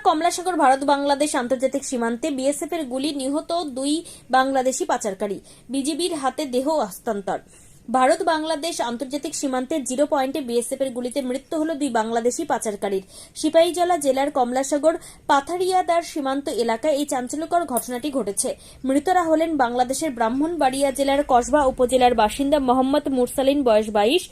কমলাসাগর ভারত বাংলাদেশ আন্তর্জাতিক সীমান্তে বিএসএফ এর গুলি নিহত 2 বাংলাদেশি পাচারকারী, বিজিবির হাতে দেহ হস্তান্তর। ভারত বাংলাদেশ আন্তর্জাতিক সীমান্তের 0 পয়েন্টে বিএসএফ এর গুলিতে মৃত্যু হল 2 বাংলাদেশি পাচারকারীর। সিপাহীজলা জেলার কমলাসাগর পাথারিয়াদার সীমান্ত এলাকায় এই চাঞ্চল্যকর ঘটনাটি ঘটেছে। মৃতরা হলেন বাংলাদেশের ব্রাহ্মণবাড়িয়া জেলার কসবা উপজেলার বাসিন্দা মোহাম্মদ মুরসালিন বয়স 22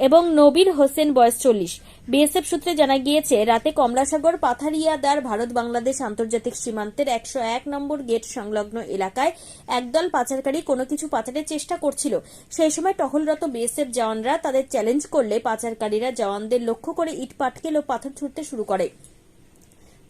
এবং নবীর হোসেন বয়স 40। বিএসএফ সূত্রে জানা গিয়েছে, রাতে কমলাসাগর পাথারিয়াদার ভারত বাংলাদেশ আন্তর্জাতিক সীমান্তের 101 নম্বর গেট সংলগ্ন এলাকায় একদল পাচারকারী কোনো কিছু পাচারের চেষ্টা করছিল। সেই সময় টহলরত বিএসএফ জওয়ানরা তাদের চ্যালেঞ্জ করলে পাচারকারীরা জওয়ানদের লক্ষ্য করে ইট পাটকেল ও পাথর ছুড়তে শুরু করে।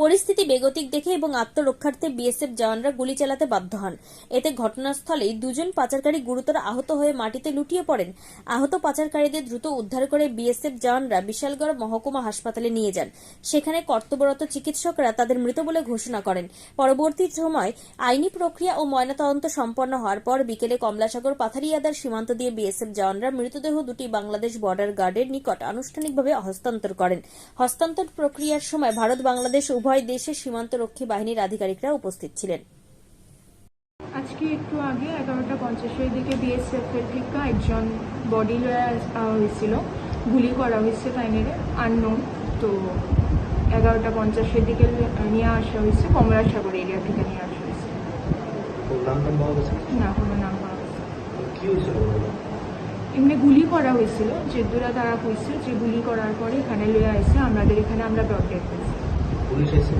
পরিস্থিতি বেগতিক দেখে এবং আত্মরক্ষার্থে বিএসএফ জওয়ানরা গুলি চালাতে বাধ্য হন। এতে ঘটনাস্থলেই 2 জন পাচারকারী গুরুতর আহত হয়ে মাটিতে লুটিয়ে পড়েন। আহত পাচারকারীদের দ্রুত উদ্ধার করে বিএসএফ জওয়ানরা বিশালগড় মহকুমা হাসপাতালে নিয়ে যান। সেখানে কর্তব্যরত চিকিৎসকরা তাদের মৃত বলে ঘোষণা করেন। পরবর্তী সময় আইনি প্রক্রিয়া ও ময়নাতদন্ত সম্পন্ন হওয়ার পর বিকেলে কমলাসাগর পাথারিয়াদার সীমান্ত দিয়ে বিএসএফ জওয়ানরা মৃতদেহ 2টি বাংলাদেশ বর্ডার গার্ডের নিকট আনুষ্ঠানিকভাবে হস্তান্তর করেন। হস্তান্তর প্রক্রিয়ার সময় ভারত বাংলাদেশ উভয় দেশের সীমান্তরক্ষী বাহিনীর আধিকারিকরা উপস্থিত ছিলেন। আজকে একটু আগে 11:50 দিকে বিএসএফ এর থেকে একজন বডি লয়ে হয়েছিল, গুলি করা হয়েছে ফাইনালে আননোন। তো 11:50 দিকে নিয়ে আসা হয়েছে, কমলাসাগর এরিয়া থেকে নিয়ে আসা হয়েছে। না, কোনো নাম পাওয়া গেছে। এমনি গুলি করা হয়েছিল, যে দুরা তারা হয়েছে, যে গুলি করার পরে এখানে লয়ে আসছে আমাদের এখানে, আমরা ব্রডকাস্ট করেছি। পুলিশ আছে।